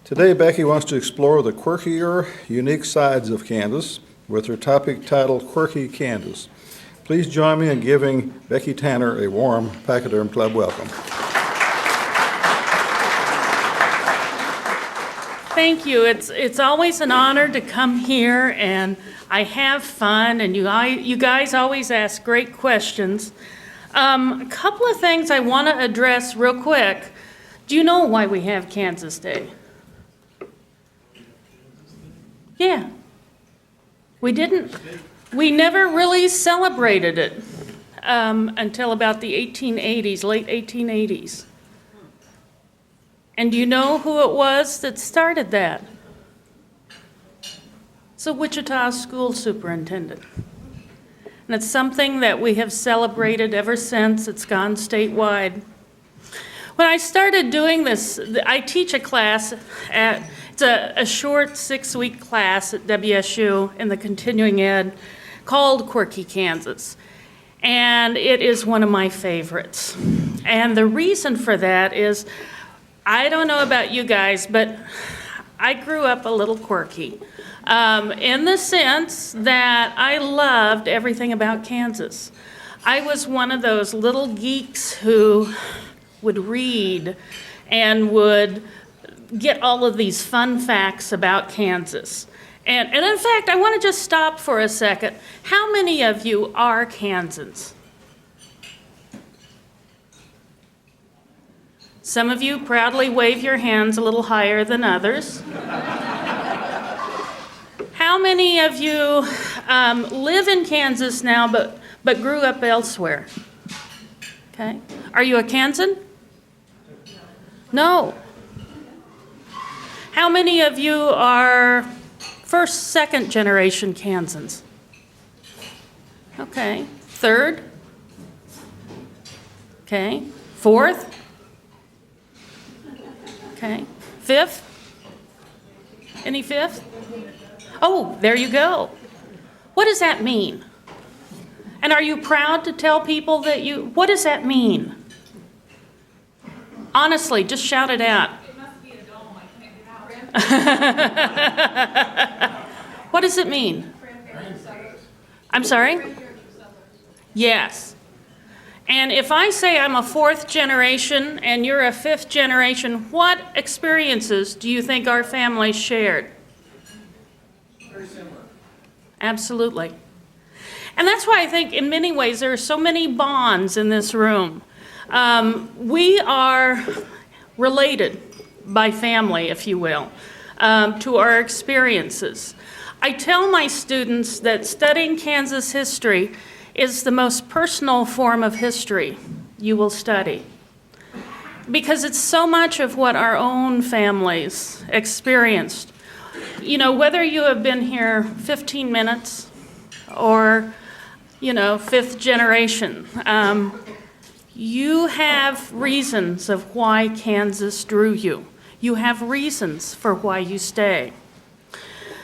Today, Beccy wants to explore the quirkier, unique sides of Kansas with her topic titled Quirky Kansas. Please join me in giving Beccy Tanner a warm Pachyderm Club welcome. Thank you. It's always an honor to come here, and I have fun, and you guys always ask great questions. A couple of things I want to address real quick. Do you know why we have Kansas Day? Yeah. We never really celebrated it until about the 1880s, late 1880s. And do you know who it was that started that? It's the Wichita school superintendent. And it's something that we have celebrated ever since. It's gone statewide. When I started doing this, I teach a class it's a short 6-week class at WSU in the continuing ed called Quirky Kansas. And it is one of my favorites. And the reason for that is, I don't know about you guys, but I grew up a little quirky in the sense that I loved everything about Kansas. I was one of those little geeks who would read and would get all of these fun facts about Kansas. And in fact, I want to just stop for a second. How many of you are Kansans? Some of you proudly wave your hands a little higher than others. How many of you live in Kansas now but grew up elsewhere? Okay. Are you a Kansan? No. How many of you are first, second generation Kansans? Okay. Third? Okay. Fourth? Okay. Fifth? Any fifth? Oh, there you go. What does that mean? And are you proud to tell people that what does that mean? Honestly, just shout it out. It must be a dome. I can't get out. What does it mean? I'm sorry? Yes. And if I say I'm a fourth generation and you're a fifth generation, what experiences do you think our family shared? Very similar. Absolutely. And that's why I think in many ways there are so many bonds in this room. We are related by family, if you will, to our experiences. I tell my students that studying Kansas history is the most personal form of history you will study, because it's so much of what our own families experienced. You know, whether you have been here 15 minutes or, fifth generation, you have reasons of why Kansas drew you. You have reasons for why you stay.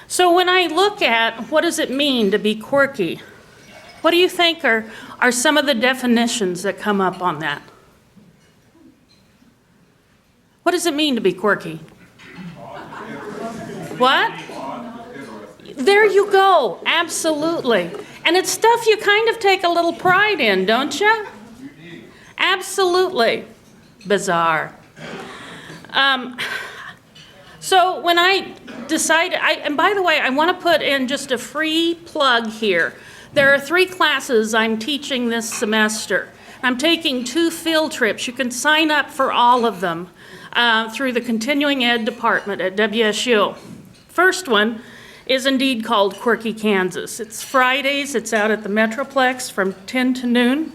So when I look at what does it mean to be quirky, what do you think are some of the definitions that come up on that? What does it mean to be quirky? What? There you go, absolutely. And it's stuff you kind of take a little pride in, don't you? Absolutely. Bizarre. So when I decided, and by the way, I want to put in just a free plug here. There are 3 classes I'm teaching this semester. I'm taking 2 field trips. You can sign up for all of them through the continuing ed department at WSU. First one is indeed called Quirky Kansas. It's Fridays. It's out at the Metroplex from 10 to noon.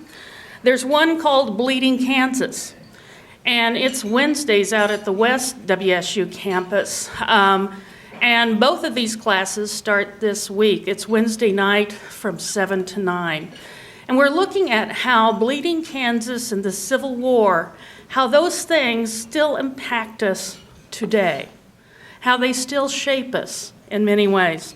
There's one called Bleeding Kansas, and it's Wednesdays out at the West WSU campus. And both of these classes start this week. It's Wednesday night from 7 to 9. And we're looking at how Bleeding Kansas and the Civil War, how those things still impact us today, how they still shape us in many ways.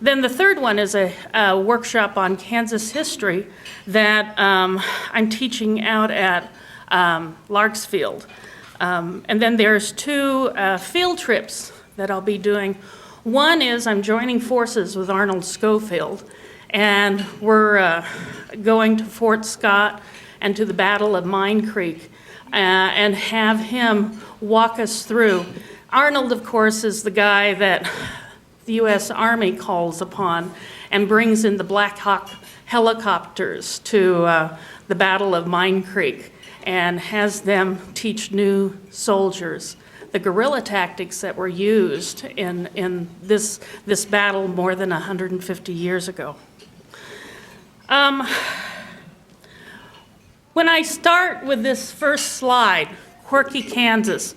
Then the third one is a workshop on Kansas history that I'm teaching out at Larksfield. And then there's two field trips that I'll be doing. One is I'm joining forces with Arnold Schofield, and we're going to Fort Scott and to the Battle of Mine Creek, and have him walk us through. Arnold, of course, is the guy that the U.S. Army calls upon and brings in the Black Hawk helicopters to the Battle of Mine Creek and has them teach new soldiers the guerrilla tactics that were used in this battle more than 150 years ago. When I start with this first slide, Quirky Kansas,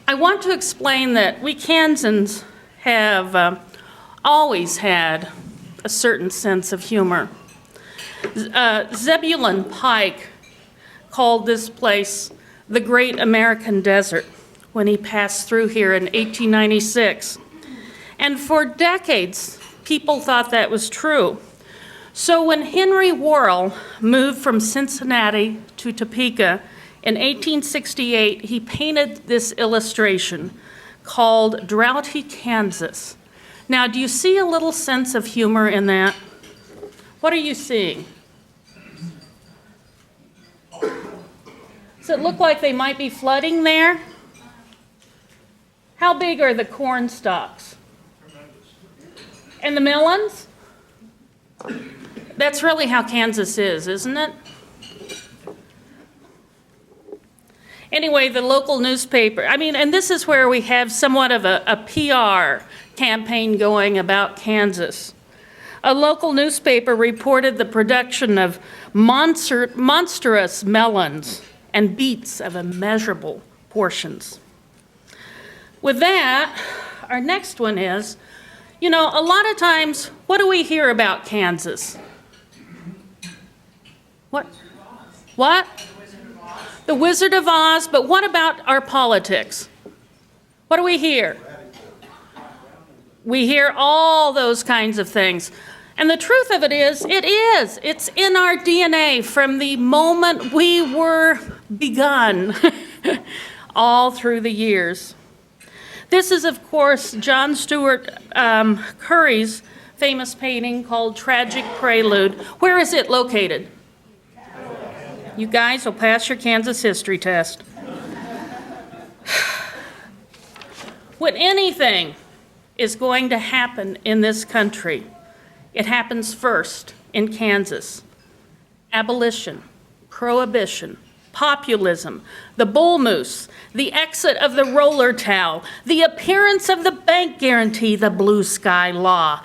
I want to explain that we Kansans have always had a certain sense of humor. Zebulon Pike called this place the Great American Desert when he passed through here in 1896. And for decades, people thought that was true. So when Henry Worrell moved from Cincinnati to Topeka in 1868, he painted this illustration called Droughty Kansas. Now, do you see a little sense of humor in that? What are you seeing? Does it look like they might be flooding there? How big are the corn stalks? And the melons? That's really how Kansas is, isn't it? Anyway, the local newspaper, and this is where we have somewhat of a PR campaign going about Kansas. A local newspaper reported the production of monstrous melons and beets of immeasurable portions. With that, our next one is, a lot of times, what do we hear about Kansas? What? The Wizard of Oz, but what about our politics? What do we hear? We hear all those kinds of things. And the truth of it is, it's in our DNA from the moment we were begun, all through the years. This is, of course, John Stuart Curry's famous painting called Tragic Prelude. Where is it located? You guys will pass your Kansas history test. When anything is going to happen in this country, it happens first in Kansas. Abolition, prohibition, populism, the bull moose, the exit of the roller towel, the appearance of the bank guarantee, the blue sky law,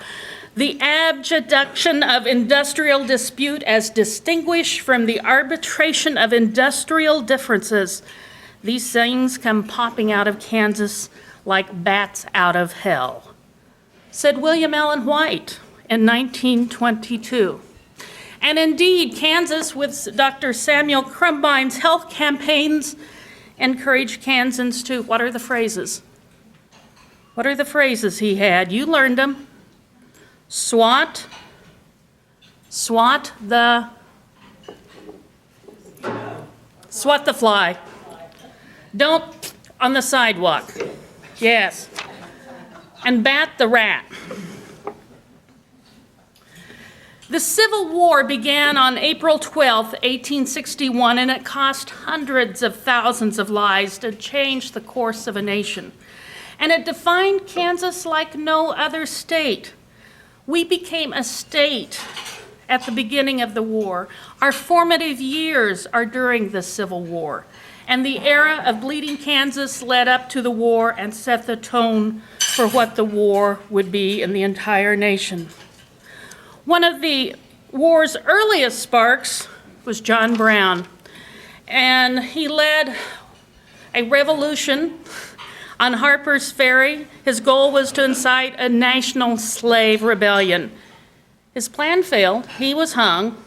the abjuration of industrial dispute as distinguished from the arbitration of industrial differences. These things come popping out of Kansas like bats out of hell, said William Allen White in 1922. And indeed, Kansas, with Dr. Samuel Crumbine's health campaigns, encouraged Kansans to, what are the phrases? What are the phrases he had? You learned them. Swat the fly. Don't on the sidewalk. Yes. And bat the rat. The Civil War began on April 12, 1861, and it cost hundreds of thousands of lives to change the course of a nation. And it defined Kansas like no other state. We became a state at the beginning of the war. Our formative years are during the Civil War. And the era of Bleeding Kansas led up to the war and set the tone for what the war would be in the entire nation. One of the war's earliest sparks was John Brown, and he led a revolution on Harper's Ferry. His goal was to incite a national slave rebellion. His plan failed, he was hung,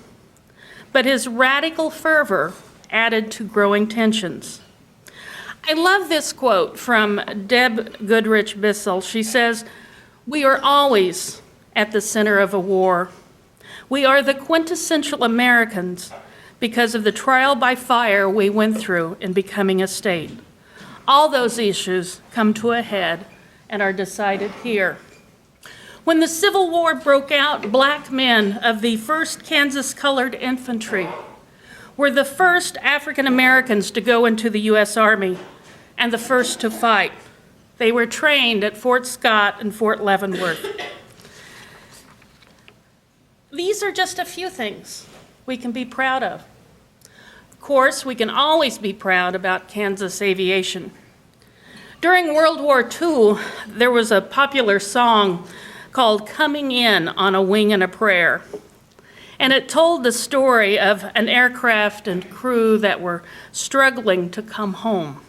but his radical fervor added to growing tensions. I love this quote from Deb Goodrich Bissell. She says, "We are always at the center of a war. We are the quintessential Americans because of the trial by fire we went through in becoming a state. All those issues come to a head and are decided here. When the Civil War broke out, black men of the 1st Kansas Colored Infantry were the first African Americans to go into the U.S. Army and the first to fight. They were trained at Fort Scott and Fort Leavenworth. These are just a few things we can be proud of. Of course, we can always be proud about Kansas aviation. During World War II, there was a popular song called "Coming In on a Wing and a Prayer." And it told the story of an aircraft and crew that were struggling to come home.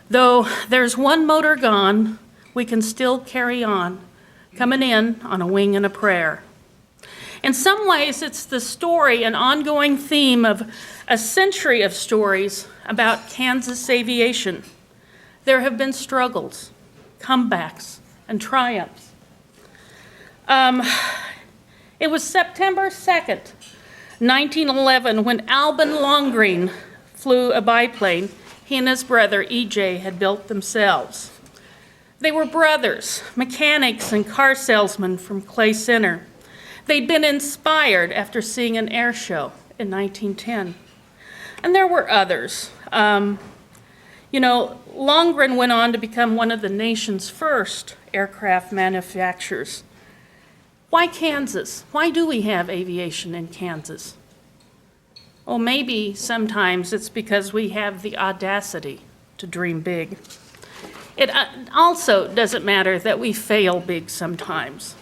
Though there's one motor gone, we can still carry on, coming in on a wing and a prayer. In some ways, it's the story, an ongoing theme of a century of stories about Kansas aviation. There have been struggles, comebacks, and triumphs. It was September 2nd, 1911, when Alban Longreen flew a biplane he and his brother E.J. had built themselves. They were brothers, mechanics and car salesmen from Clay Center. They'd been inspired after seeing an air show in 1910. And there were others. Longren went on to become one of the nation's first aircraft manufacturers. Why Kansas? Why do we have aviation in Kansas? Well, maybe sometimes it's because we have the audacity to dream big. It also doesn't matter that we fail big sometimes.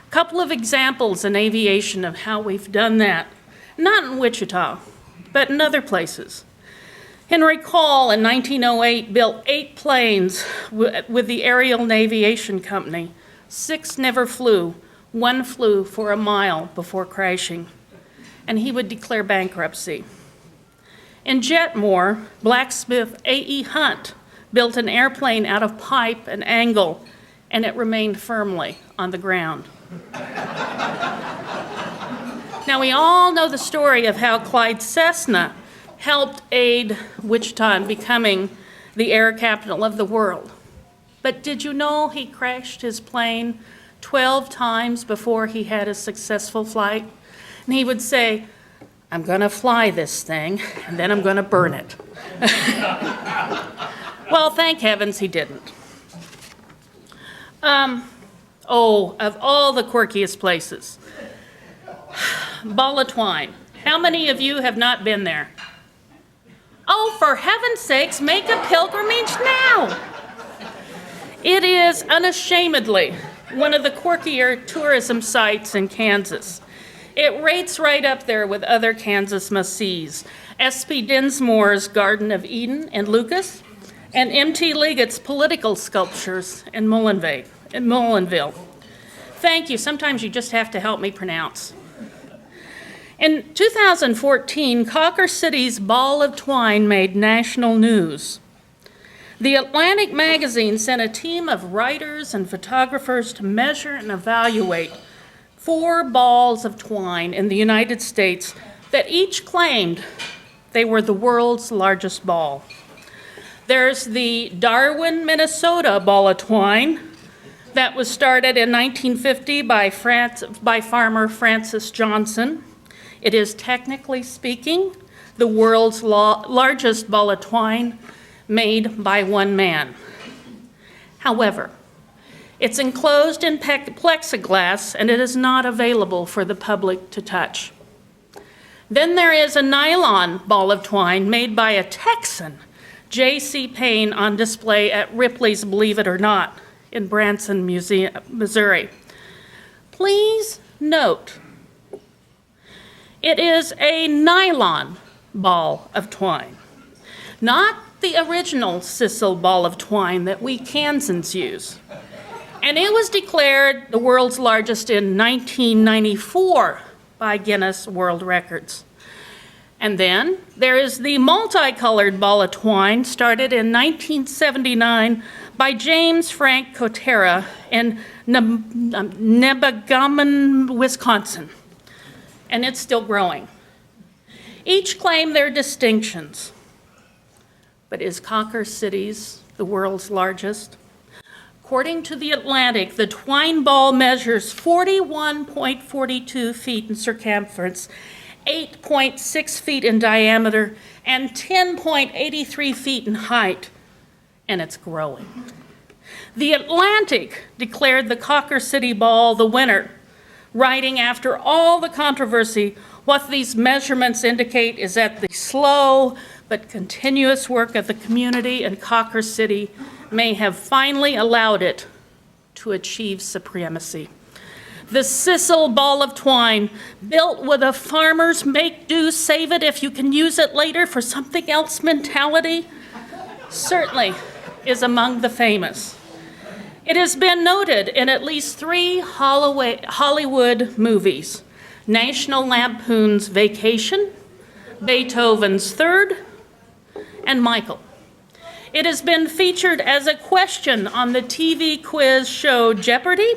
A couple of examples in aviation of how we've done that, not in Wichita, but in other places. Henry Call in 1908 built 8 planes with the Aerial Aviation Company. 6 never flew. 1 flew for a mile before crashing, and he would declare bankruptcy. In Jetmore, blacksmith A.E. Hunt built an airplane out of pipe and angle, and it remained firmly on the ground. Now, we all know the story of how Clyde Cessna helped aid Wichita in becoming the air capital of the world. But did you know he crashed his plane 12 times before he had a successful flight? And he would say, "I'm going to fly this thing, and then I'm going to burn it." Well, thank heavens he didn't. Of all the quirkiest places, Ball of Twine. How many of you have not been there? Oh, for heaven's sakes, make a pilgrimage now. It is unashamedly one of the quirkier tourism sites in Kansas. It rates right up there with other Kansas must-sees. S.P. Dinsmore's Garden of Eden in Lucas, and M.T. Liggett's political sculptures in Mullinville. Thank you. Sometimes you just have to help me pronounce. In 2014, Cawker City's Ball of Twine made national news. The Atlantic magazine sent a team of writers and photographers to measure and evaluate 4 balls of twine in the United States that each claimed they were the world's largest ball. There's the Darwin, Minnesota Ball of Twine that was started in 1950 by farmer Francis Johnson. It is, technically speaking, the world's largest ball of twine made by one man. However, it's enclosed in plexiglass and it is not available for the public to touch. Then there is a nylon ball of twine made by a Texan, J.C. Payne, on display at Ripley's Believe It or Not in Branson, Missouri. Please note, it is a nylon ball of twine, not the original sisal ball of twine that we Kansans use. And it was declared the world's largest in 1994 by Guinness World Records. And then there is the multicolored ball of twine started in 1979 by James Frank Kotera in Nebagaman, Wisconsin. And it's still growing. Each claim their distinctions. but is Cawker City's the world's largest? According to The Atlantic, the twine ball measures 41.42 feet in circumference, 8.6 feet in diameter, and 10.83 feet in height, and it's growing. The Atlantic declared the Cawker City Ball the winner, writing after all the controversy, what these measurements indicate is that the slow but continuous work of the community in Cawker City may have finally allowed it to achieve supremacy. The sisal ball of twine, built with a farmer's make do, save it if you can use it later for something else mentality, certainly is among the famous. It has been noted in at least 3 Hollywood movies: National Lampoon's Vacation, Beethoven's Third, and Michael. It has been featured as a question on the TV quiz show Jeopardy!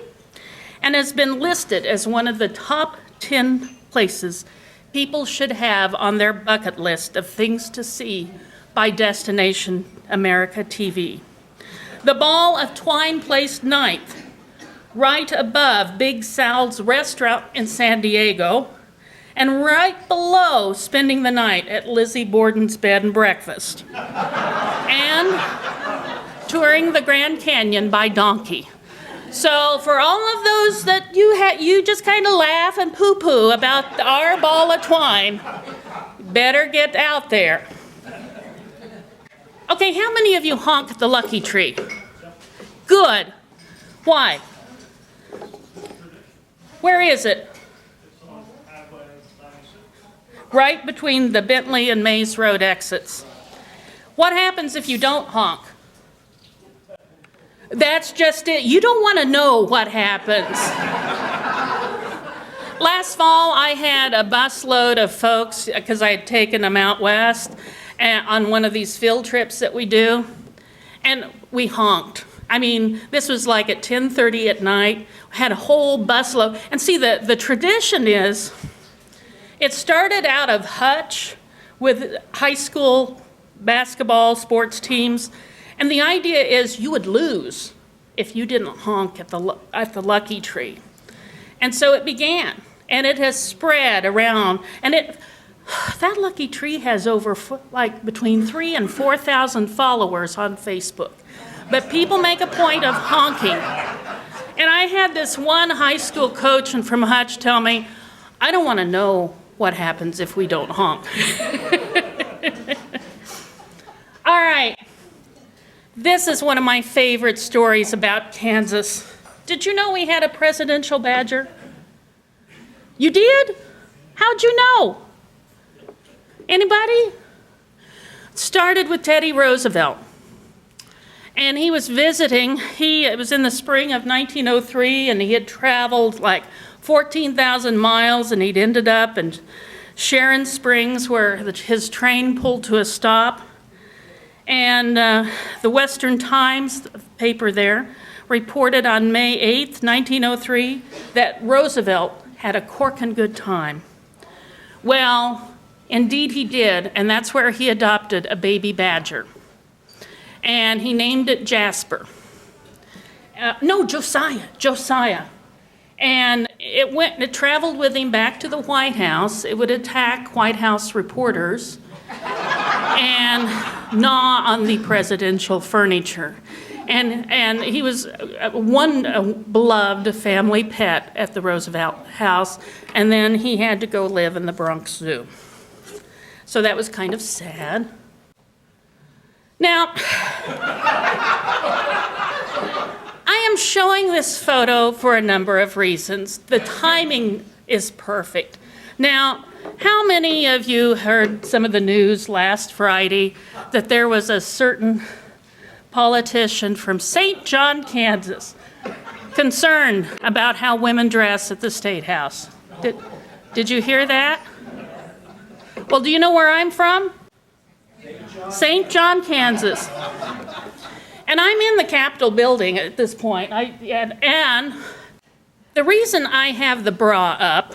And has been listed as one of the top 10 places people should have on their bucket list of things to see by Destination America TV. The ball of twine placed ninth, right above Big Sal's restaurant in San Diego, and right below spending the night at Lizzie Borden's Bed and Breakfast, and touring the Grand Canyon by donkey. So for all of those that you just kind of laugh and poo-poo about our ball of twine, better get out there. Okay, how many of you honk the lucky tree? Good. Why? Where is it? Right between the Bentley and Mays Road exits. What happens if you don't honk? That's just it. You don't want to know what happens. Last fall, I had a busload of folks, because I had taken them out west on one of these field trips that we do, and we honked. I mean, this was like at 10:30 at night. We had a whole busload. And see, the tradition is, it started out of Hutch with high school basketball sports teams. And the idea is you would lose if you didn't honk at the lucky tree. And so it began, and it has spread around. And that lucky tree has over between 3,000 and 4,000 followers on Facebook. But people make a point of honking. And I had this one high school coach from Hutch tell me, I don't want to know what happens if we don't honk. All right. This is one of my favorite stories about Kansas. Did you know we had a presidential badger? You did? How'd you know? Anybody? It started with Teddy Roosevelt. And he was visiting. It was in the spring of 1903, and he had traveled like 14,000 miles, and he'd ended up in Sharon Springs, where his train pulled to a stop. And the Western Times, the paper there, reported on May 8th, 1903, that Roosevelt had a corking good time. Well, indeed he did, and that's where he adopted a baby badger. And he named it Jasper. Josiah. And it traveled with him back to the White House. It would attack White House reporters and gnaw on the presidential furniture. And he was one beloved family pet at the Roosevelt House, and then he had to go live in the Bronx Zoo. So that was kind of sad. Now, I am showing this photo for a number of reasons. The timing is perfect. Now, how many of you heard some of the news last Friday that there was a certain politician from St. John, Kansas, concerned about how women dress at the State House? Did you hear that? Well, do you know where I'm from? St. John, Kansas. And I'm in the Capitol building at this point. And the reason I have the bra up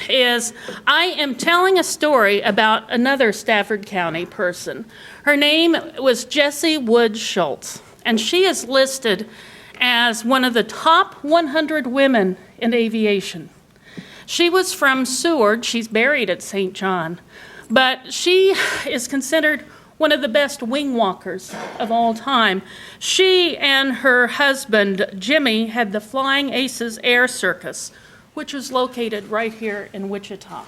is I am telling a story about another Stafford County person. Her name was Jessie Wood Schultz, and she is listed as one of the top 100 women in aviation. She was from Seward. She's buried at St. John, but she is considered one of the best wing walkers of all time. She and her husband, Jimmy, had the Flying Aces Air Circus, which was located right here in Wichita.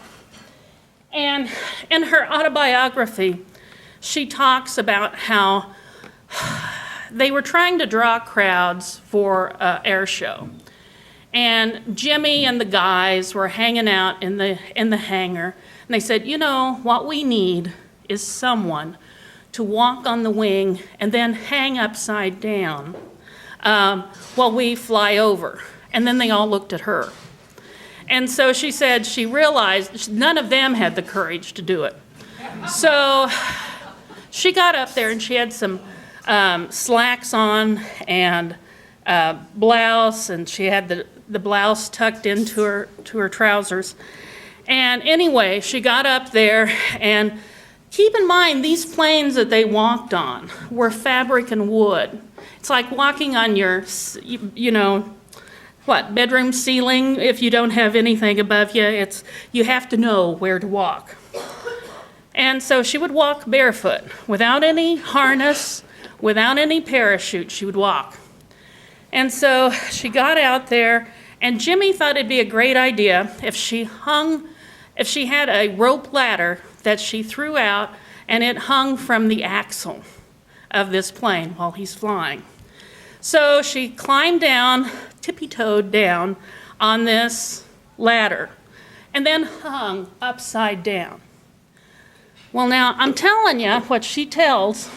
And in her autobiography, she talks about how they were trying to draw crowds for an air show. And Jimmy and the guys were hanging out in the hangar, and they said, you know, what we need is someone to walk on the wing and then hang upside down while we fly over. And then they all looked at her. And so she said she realized none of them had the courage to do it. So she got up there and she had some slacks on and blouse, and she had the blouse tucked into her trousers. And anyway, she got up there, and keep in mind, these planes that they walked on were fabric and wood. It's like walking on your, bedroom ceiling. If you don't have anything above you, you have to know where to walk. And so she would walk barefoot, without any harness, without any parachute, she would walk. And so she got out there, and Jimmy thought it'd be a great idea if she had a rope ladder that she threw out, and it hung from the axle of this plane while he's flying. So she climbed down, tippy-toed down on this ladder, and then hung upside down. Well, now, I'm telling you, what she tells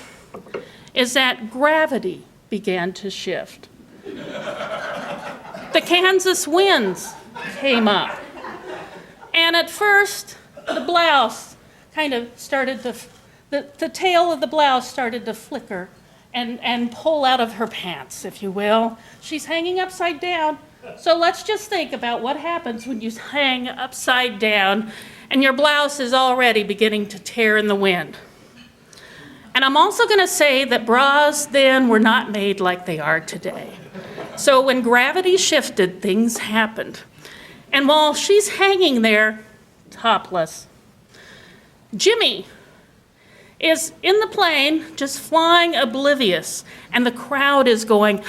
is that gravity began to shift. The Kansas winds came up. And at first, the blouse kind of started to, the tail of the blouse started to flicker and pull out of her pants, if you will. She's hanging upside down. So let's just think about what happens when you hang upside down and your blouse is already beginning to tear in the wind. And I'm also going to say that bras then were not made like they are today. So when gravity shifted, things happened. And while she's hanging there, topless, Jimmy is in the plane, just flying oblivious, and the crowd is going,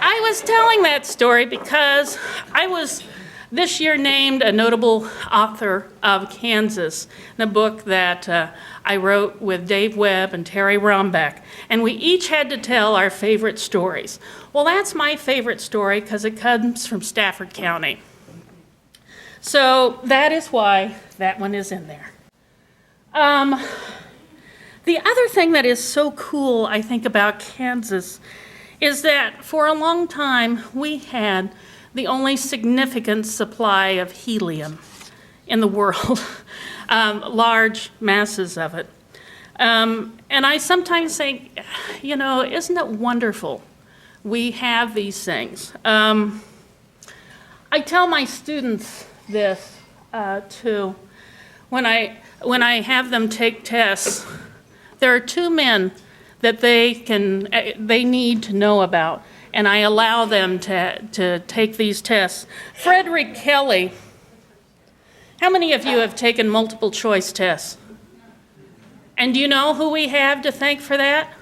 I was telling that story because I was this year named a notable author of Kansas in a book that I wrote with Dave Webb and Terry Rombeck, and we each had to tell our favorite stories. Well, that's my favorite story because it comes from Stafford County. So that is why that one is in there. The other thing that is so cool, I think, about Kansas is that for a long time we had the only significant supply of helium in the world, large masses of it. And I sometimes think, isn't it wonderful we have these things? I tell my students this too. When I have them take tests, there are two men that they need to know about, and I allow them to take these tests. Frederick Kelly. How many of you have taken multiple choice tests? And do you know who we have to thank for that?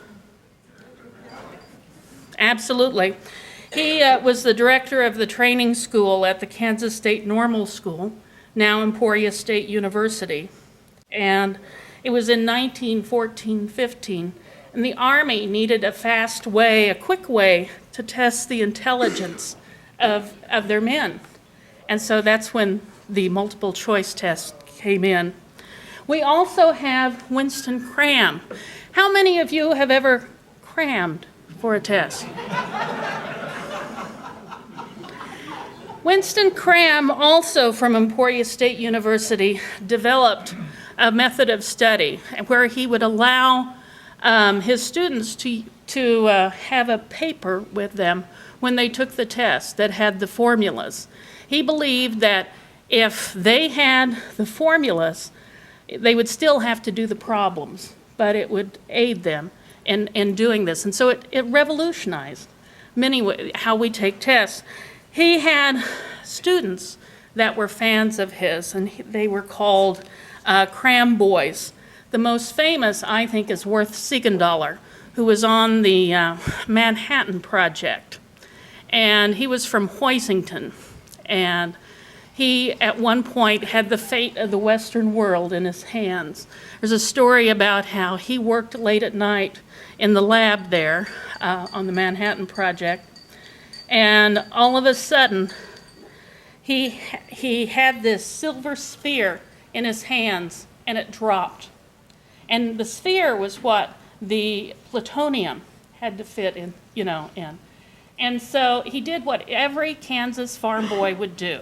Absolutely. He was the director of the training school at the Kansas State Normal School, now Emporia State University. And it was in 1914-15, and the Army needed a fast way, a quick way to test the intelligence of their men. And so that's when the multiple choice test came in. We also have Winston Cram. How many of you have ever crammed for a test? Winston Cram, also from Emporia State University, developed a method of study where he would allow his students to to have a paper with them when they took the test that had the formulas. He believed that if they had the formulas, they would still have to do the problems, but it would aid them in doing this. And so it revolutionized how we take tests. He had students that were fans of his, and they were called cram boys. The most famous, I think, is Worth Siegenthaler, who was on the Manhattan Project. And he was from Hoisington. And he, at one point, had the fate of the Western world in his hands. There's a story about how he worked late at night in the lab there on the Manhattan Project. And all of a sudden, he had this silver sphere in his hands, and it dropped. And the sphere was what the plutonium had to fit in, in. And so he did what every Kansas farm boy would do.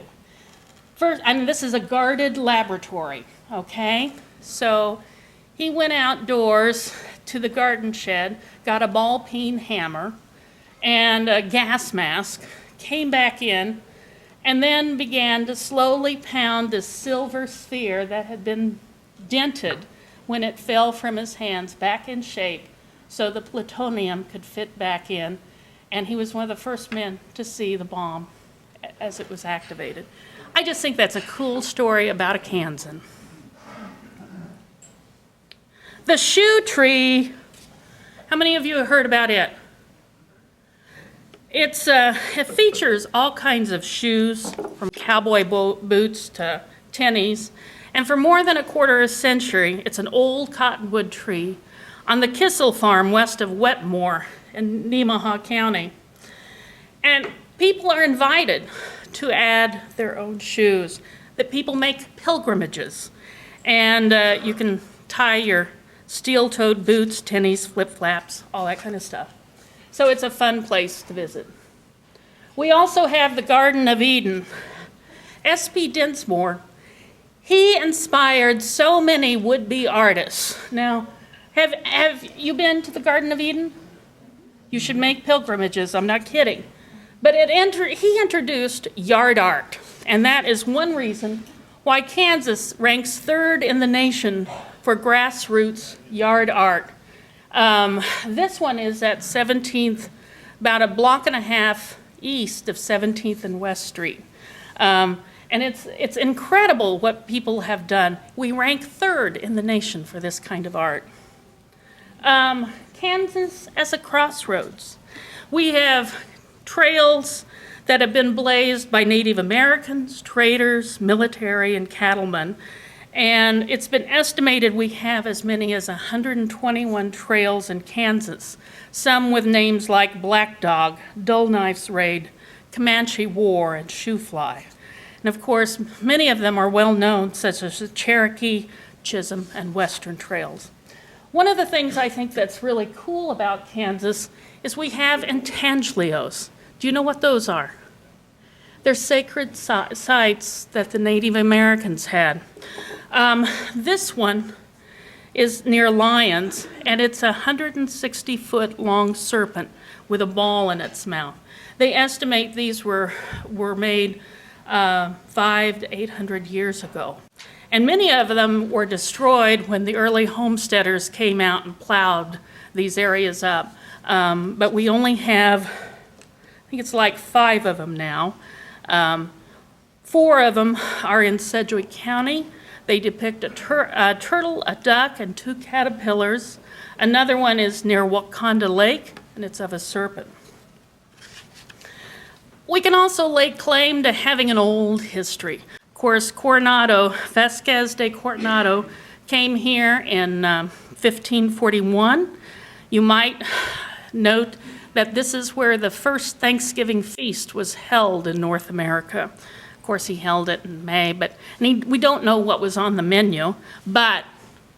First, this is a guarded laboratory, okay? So he went outdoors to the garden shed, got a ball-peen hammer and a gas mask, came back in, and then began to slowly pound this silver sphere that had been dented when it fell from his hands back in shape so the plutonium could fit back in. And he was one of the first men to see the bomb as it was activated. I just think that's a cool story about a Kansan. The shoe tree, how many of you have heard about it? It features all kinds of shoes, from cowboy boots to tennies. And for more than a quarter of a century, it's an old cottonwood tree on the Kissel Farm west of Wetmore in Nemaha County. And people are invited to add their own shoes. That people make pilgrimages. And you can tie your steel-toed boots, tennies, flip-flaps, all that kind of stuff. So it's a fun place to visit. We also have the Garden of Eden. S.P. Dinsmore, he inspired so many would-be artists. Now, have you been to the Garden of Eden? You should make pilgrimages, I'm not kidding. But he introduced yard art, and that is one reason why Kansas ranks third in the nation for grassroots yard art. This one is at 17th, about a block and a half east of 17th and West Street. And it's incredible what people have done. We rank third in the nation for this kind of art. Kansas as a crossroads. We have trails that have been blazed by Native Americans, traders, military, and cattlemen. And it's been estimated we have as many as 121 trails in Kansas, some with names like Black Dog, Dull Knife's Raid, Comanche War, and Shoe Fly. And of course, many of them are well known, such as the Cherokee, Chisholm, and Western trails. One of the things I think that's really cool about Kansas is we have Intaglios. Do you know what those are? They're sacred sites that the Native Americans had. This one is near Lyons, and it's a 160-foot long serpent with a ball in its mouth. They estimate these were made 500 to 800 years ago. And many of them were destroyed when the early homesteaders came out and plowed these areas up. But we only have, I think it's like 5 of them now. 4 of them are in Sedgwick County. They depict a turtle, a duck, and 2 caterpillars. Another one is near Wakanda Lake, and it's of a serpent. We can also lay claim to having an old history. Of course, Coronado, Vasquez de Coronado, came here in 1541. You might note that this is where the first Thanksgiving feast was held in North America. Of course, he held it in May, we don't know what was on the menu, but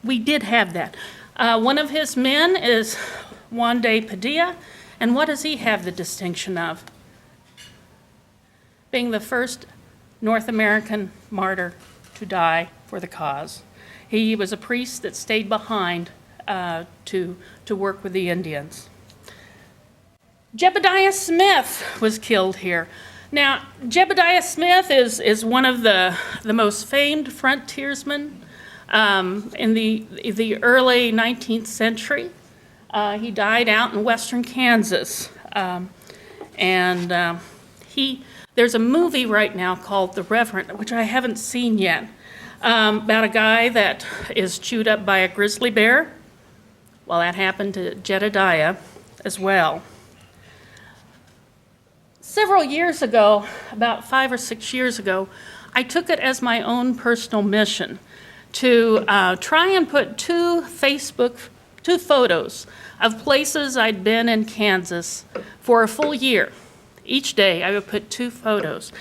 we did have that. One of his men is Juan de Padilla, and what does he have the distinction of? Being the first North American martyr to die for the cause. He was a priest that stayed behind to work with the Indians. Jedediah Smith was killed here. Now, Jedediah Smith is one of the most famed frontiersmen in the early 19th century. He died out in western Kansas. There's a movie right now called The Reverend, which I haven't seen yet, about a guy that is chewed up by a grizzly bear. Well, that happened to Jedediah as well. Several years ago, about 5 or 6 years ago, I took it as my own personal mission to try and put two photos of places I'd been in Kansas for a full year. Each day I would put 2 photos.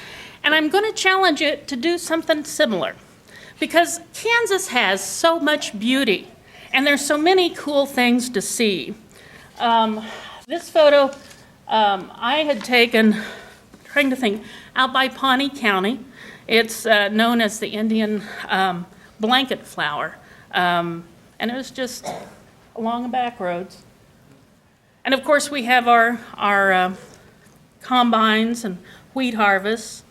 And I'm going to challenge it to do something similar because Kansas has so much beauty and there's so many cool things to see. This photo I had taken, trying to think, out by Pawnee County. It's known as the Indian blanket flower. And it was just along the back roads. And of course we have our combines and wheat harvests.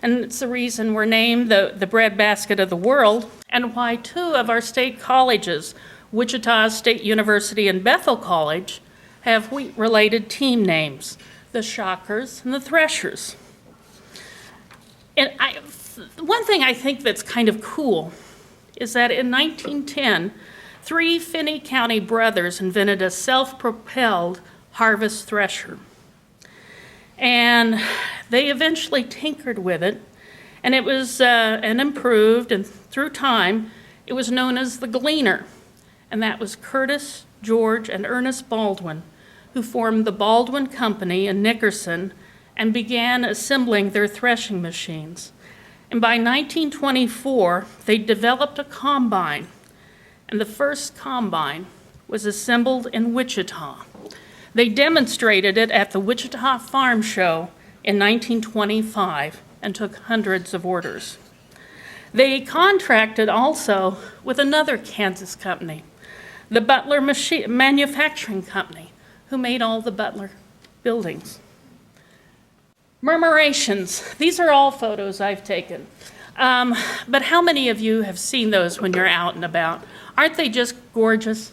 And it's the reason we're named the breadbasket of the world and why 2 of our state colleges, Wichita State University and Bethel College, have wheat-related team names, the Shockers and the Threshers. And one thing I think that's kind of cool is that in 1910, 3 Finney County brothers invented a self-propelled harvest thresher. And they eventually tinkered with it, and it was and improved, and through time, it was known as the Gleaner. And that was Curtis, George, and Ernest Baldwin, who formed the Baldwin Company in Nickerson and began assembling their threshing machines. And by 1924, they developed a combine, and the first combine was assembled in Wichita. They demonstrated it at the Wichita Farm Show in 1925 and took hundreds of orders. They contracted also with another Kansas company, the Butler Manufacturing Company, who made all the Butler buildings. Murmurations. These are all photos I've taken. But how many of you have seen those when you're out and about? Aren't they just gorgeous?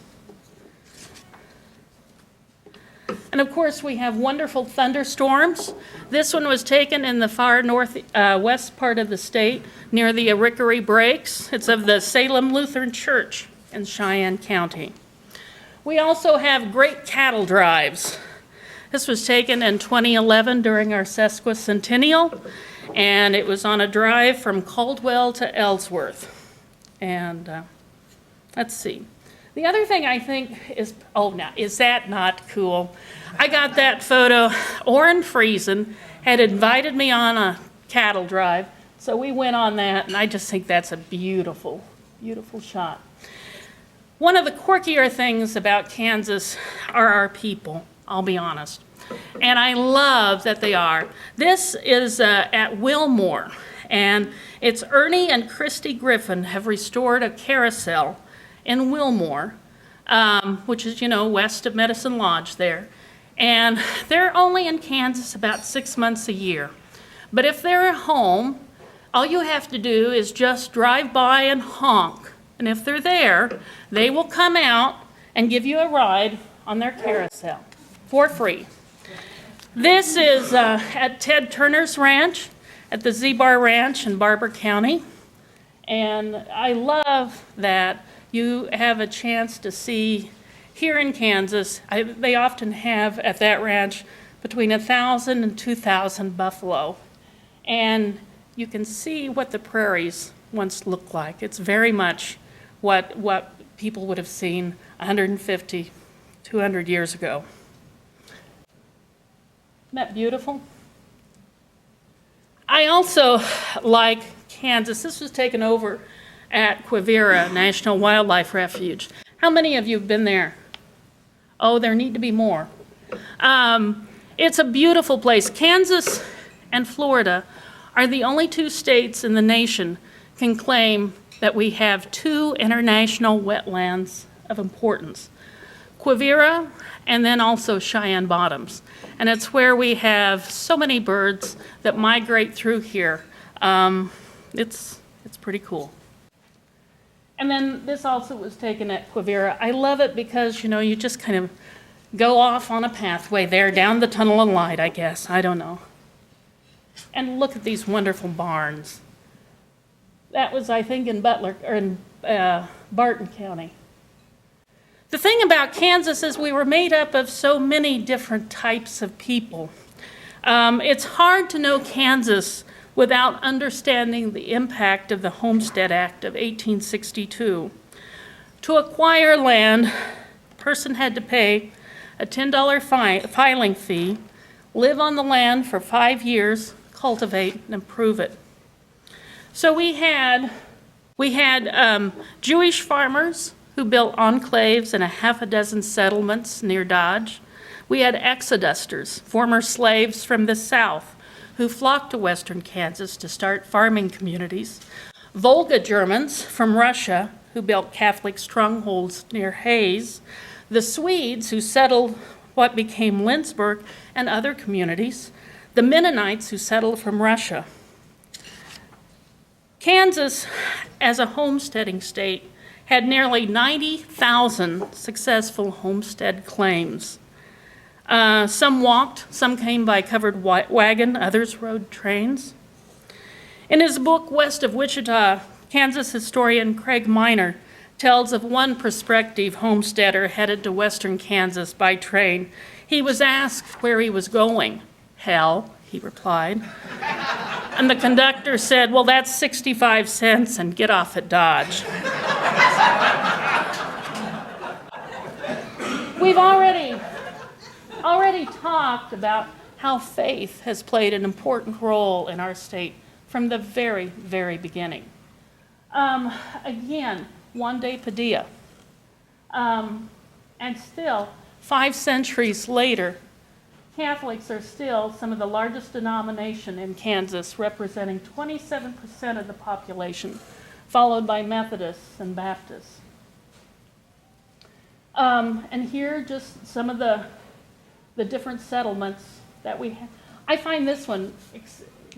And of course, we have wonderful thunderstorms. This one was taken in the far northwest part of the state near the Arickaree Breaks. It's of the Salem Lutheran Church in Cheyenne County. We also have great cattle drives. This was taken in 2011 during our sesquicentennial, and it was on a drive from Caldwell to Ellsworth. And let's see. The other thing I think is, oh, now, is that not cool? I got that photo. Orrin Friesen had invited me on a cattle drive, so we went on that, and I just think that's a beautiful, beautiful shot. One of the quirkier things about Kansas are our people, I'll be honest. And I love that they are. This is at Wilmore, and it's Ernie and Christy Griffin have restored a carousel in Wilmore, which is, west of Medicine Lodge there. And they're only in Kansas about 6 months a year. But if they're at home, all you have to do is just drive by and honk. And if they're there, they will come out and give you a ride on their carousel for free. This is at Ted Turner's ranch, at the Z-Bar Ranch in Barber County. And I love that you have a chance to see here in Kansas. They often have at that ranch between 1,000 and 2,000 buffalo. And you can see what the prairies once looked like. It's very much what people would have seen 150, 200 years ago. Isn't that beautiful? I also like Kansas. This was taken over at Quivira National Wildlife Refuge. How many of you have been there? Oh, there need to be more. It's a beautiful place. Kansas and Florida are the only 2 states in the nation can claim that we have 2 international wetlands of importance. Quivira and then also Cheyenne Bottoms. And it's where we have so many birds that migrate through here. It's pretty cool. And then this also was taken at Quivira. I love it because, you know, you just kind of go off on a pathway there, down the tunnel of light, I guess. I don't know. And look at these wonderful barns. That was, I think, in Butler, or in Barton County. The thing about Kansas is we were made up of so many different types of people. It's hard to know Kansas without understanding the impact of the Homestead Act of 1862. To acquire land, a person had to pay a $10 filing fee, live on the land for 5 years, cultivate, and improve it. So we had Jewish farmers who built enclaves and a half a dozen settlements near Dodge. We had exodusters, former slaves from the South, who flocked to western Kansas to start farming communities. Volga Germans from Russia, who built Catholic strongholds near Hayes. The Swedes, who settled what became Lindsborg and other communities. The Mennonites, who settled from Russia. Kansas, as a homesteading state, had nearly 90,000 successful homestead claims. Some walked, some came by covered wagon, others rode trains. In his book, West of Wichita, Kansas historian Craig Miner tells of one prospective homesteader headed to western Kansas by train. He was asked where he was going. Hell, he replied. And the conductor said, well, that's 65 cents and get off at Dodge. We've already talked about how faith has played an important role in our state from the very, very beginning. Again, Juan de Padilla. And still, 5 centuries later, Catholics are still some of the largest denomination in Kansas, representing 27% of the population, followed by Methodists and Baptists. And here, just some of the different settlements that we have. I find this one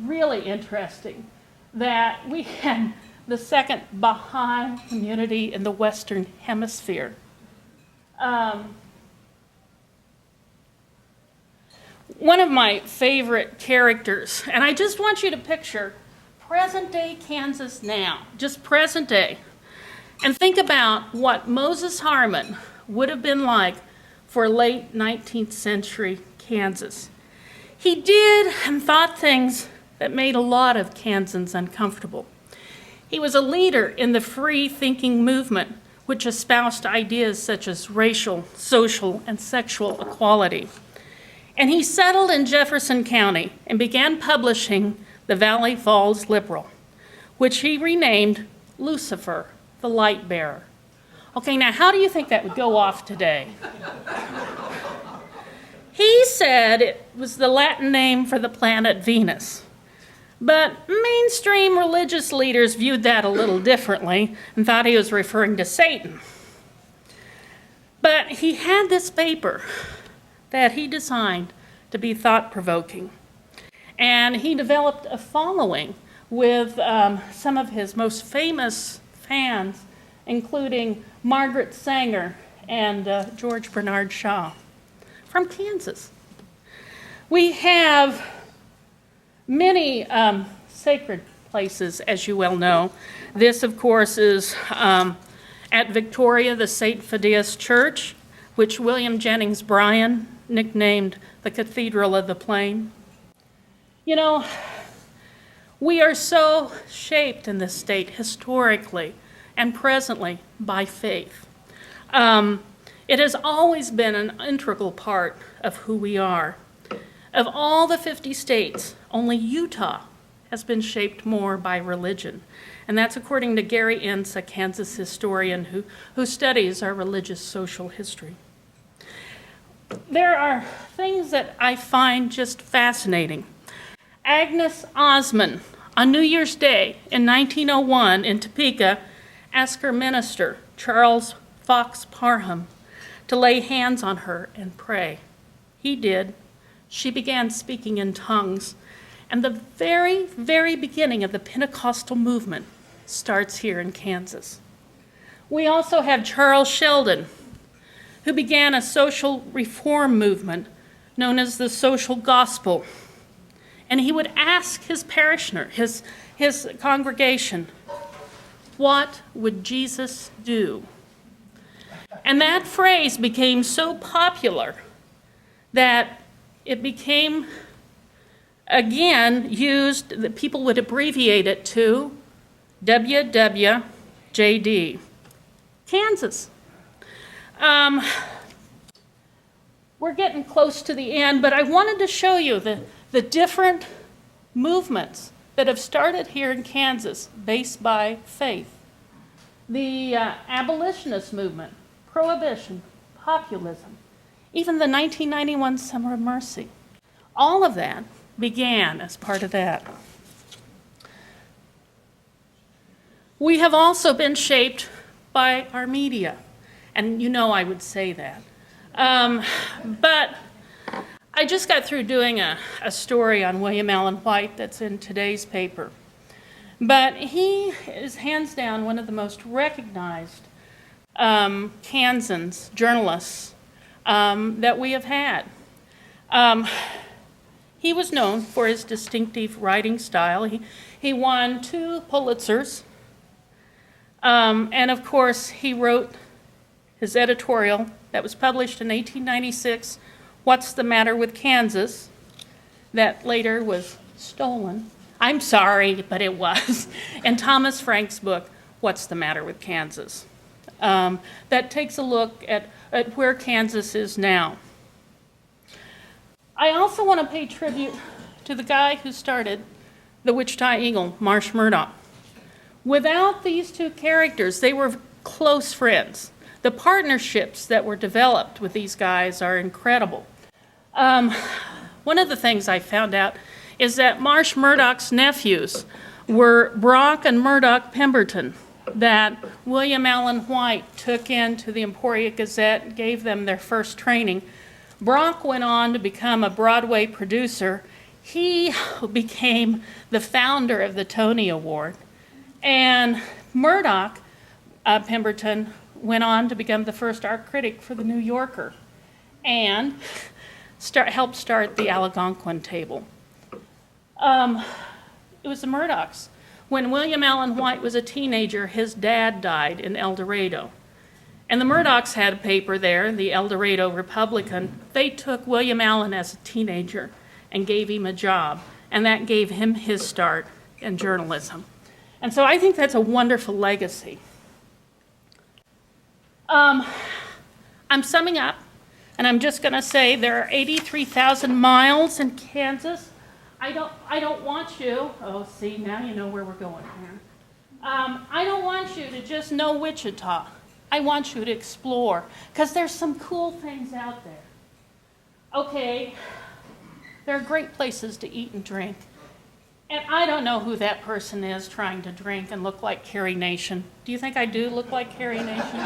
really interesting, that we had the second Baha'i community in the Western Hemisphere. One of my favorite characters, and I just want you to picture present-day Kansas now, just present day, and think about what Moses Harmon would have been like for late 19th century Kansas. He did and thought things that made a lot of Kansans uncomfortable. He was a leader in the free-thinking movement, which espoused ideas such as racial, social, and sexual equality. And he settled in Jefferson County and began publishing the Valley Falls Liberal, which he renamed Lucifer, the Light Bearer. Okay, now how do you think that would go off today? He said it was the Latin name for the planet Venus. But mainstream religious leaders viewed that a little differently and thought he was referring to Satan. But he had this paper that he designed to be thought-provoking. And he developed a following with some of his most famous fans, including Margaret Sanger and George Bernard Shaw from Kansas. We have many sacred places, as you well know. This, of course, is at Victoria, the St. Phidias Church, which William Jennings Bryan nicknamed the Cathedral of the Plain. You know, we are so shaped in this state historically and presently by faith. It has always been an integral part of who we are. Of all the 50 states, only Utah has been shaped more by religion. And that's according to Gary Ince, a Kansas historian who studies our religious social history. There are things that I find just fascinating. Agnes Osmond, on New Year's Day in 1901 in Topeka, asked her minister, Charles Fox Parham, to lay hands on her and pray. He did. She began speaking in tongues. And the very, very beginning of the Pentecostal movement starts here in Kansas. We also have Charles Sheldon, who began a social reform movement known as the social gospel. And he would ask his parishioner, his congregation, what would Jesus do? And that phrase became so popular that it became, again, used, that people would abbreviate it to WWJD. Kansas. We're getting close to the end, but I wanted to show you the different movements that have started here in Kansas based by faith. The abolitionist movement, prohibition, populism, even the 1991 Summer of Mercy. All of that began as part of that. We have also been shaped by our media, and you know I would say that. But I just got through doing a story on William Allen White that's in today's paper. But he is hands down one of the most recognized Kansans, journalists, that we have had. He was known for his distinctive writing style. He won 2 Pulitzers. And of course, he wrote his editorial that was published in 1896, What's the Matter with Kansas, that later was stolen. I'm sorry, but it was. And Thomas Frank's book, What's the Matter with Kansas, that takes a look at where Kansas is now. I also want to pay tribute to the guy who started the Wichita Eagle, Marsh Murdoch. Without these 2 characters, they were close friends. The partnerships that were developed with these guys are incredible. One of the things I found out is that Marsh Murdoch's nephews were Brock and Murdoch Pemberton, that William Allen White took into the Emporia Gazette, gave them their first training. Brock went on to become a Broadway producer. He became the founder of the Tony Award. And Murdoch Pemberton went on to become the first art critic for the New Yorker and helped start the Algonquin table. It was the Murdochs. When William Allen White was a teenager, his dad died in El Dorado. And the Murdochs had a paper there, the El Dorado Republican. They took William Allen as a teenager and gave him a job, and that gave him his start in journalism. And so I think that's a wonderful legacy. I'm summing up, and I'm just going to say there are 83,000 miles in Kansas. I don't want you, oh, see, now you know where we're going here. I don't want you to just know Wichita. I want you to explore, because there's some cool things out there. Okay, there are great places to eat and drink. And I don't know who that person is trying to drink and look like Carrie Nation. Do you think I do look like Carrie Nation?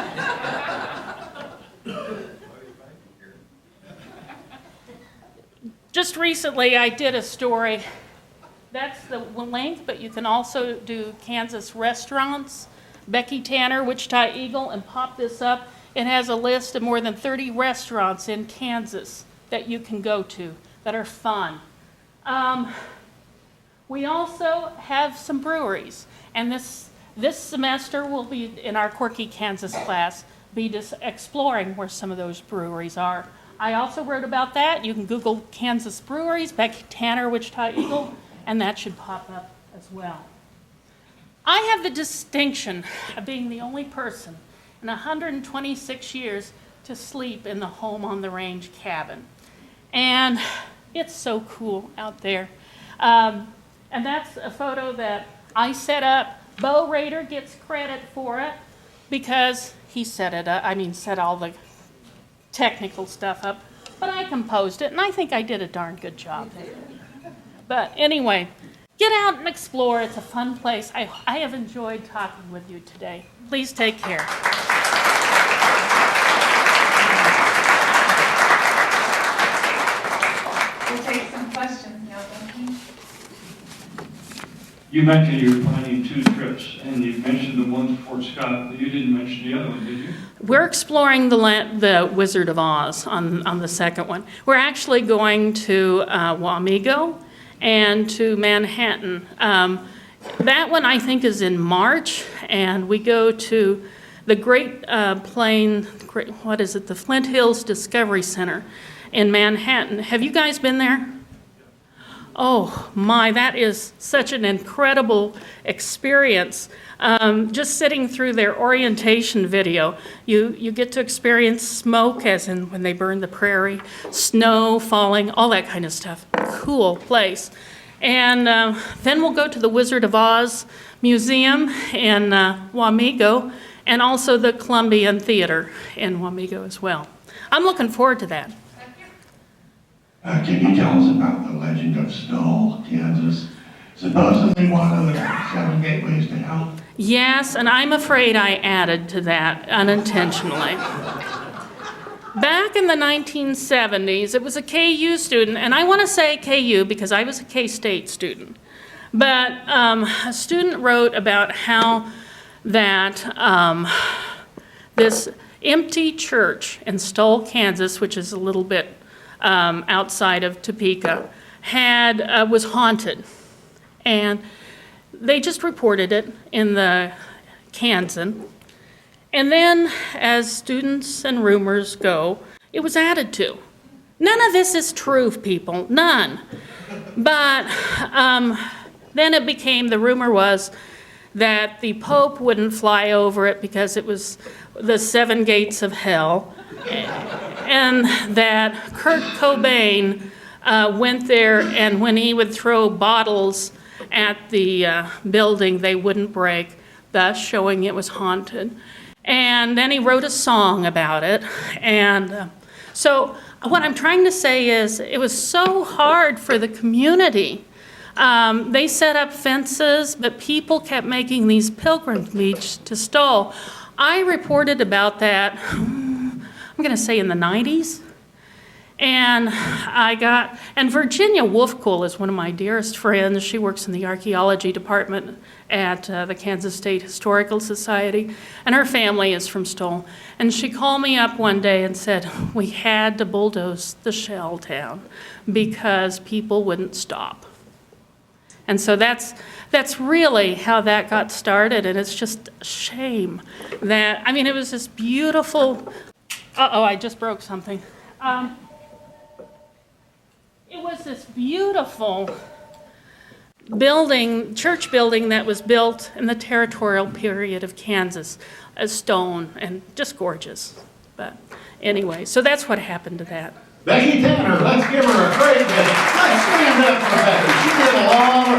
Just recently, I did a story. That's the link, but you can also do Kansas restaurants, Beccy Tanner, Wichita Eagle, and pop this up. It has a list of more than 30 restaurants in Kansas that you can go to that are fun. We also have some breweries, and this semester we'll be, in our Quirky Kansas class, be just exploring where some of those breweries are. I also wrote about that. You can Google Kansas breweries, Beccy Tanner, Wichita Eagle, and that should pop up as well. I have the distinction of being the only person in 126 years to sleep in the Home on the Range cabin. And it's so cool out there. And that's a photo that I set up. Bo Rader gets credit for it because he set it up, set all the technical stuff up, but I composed it, and I think I did a darn good job there. But anyway, get out and explore. It's a fun place. I have enjoyed talking with you today. Please take care. You mentioned you were planning 2 trips, and you mentioned the one to Fort Scott, but you didn't mention the other one, did you? We're exploring the Wizard of Oz on the second one. We're actually going to Wamego and to Manhattan. That one I think is in March, and we go to the Great Plain, what is it, the Flint Hills Discovery Center in Manhattan. Have you guys been there? Oh my, that is such an incredible experience. Just sitting through their orientation video, you get to experience smoke, as in when they burn the prairie, snow falling, all that kind of stuff. Cool place. And then we'll go to the Wizard of Oz Museum in Wamego, and also the Columbian Theater in Wamego as well. I'm looking forward to that. Can you tell us about the legend of Stoll, Kansas? Supposedly one of the 7 gateways to hell. Yes, and I'm afraid I added to that unintentionally. Back in the 1970s, it was a KU student, and I want to say KU because I was a K-State student, but a student wrote about how that this empty church in Stoll, Kansas, which is a little bit outside of Topeka, was haunted. And they just reported it in the Kansan. And then, as students and rumors go, it was added to. None of this is true, people, none. But then it became, the rumor was that the Pope wouldn't fly over it because it was the 7 gates of hell, and that Kurt Cobain went there, and when he would throw bottles at the building, they wouldn't break, thus showing it was haunted. And then he wrote a song about it. And so what I'm trying to say is it was so hard for the community. They set up fences, but people kept making these pilgrimages to Stoll. I reported about that, I'm going to say in the 90s. And Virginia Wolfcool is one of my dearest friends. She works in the archaeology department at the Kansas State Historical Society, and her family is from Stoll. And she called me up one day and said, we had to bulldoze the shell town because people wouldn't stop. And so that's really how that got started, and it's just a shame that, I mean, it was this beautiful, I just broke something. It was this beautiful building, church building that was built in the territorial period of Kansas, as stone, and just gorgeous. But anyway, so that's what happened to that. Beccy Tanner, let's give her a great big. Let's stand up for Becky. She did a long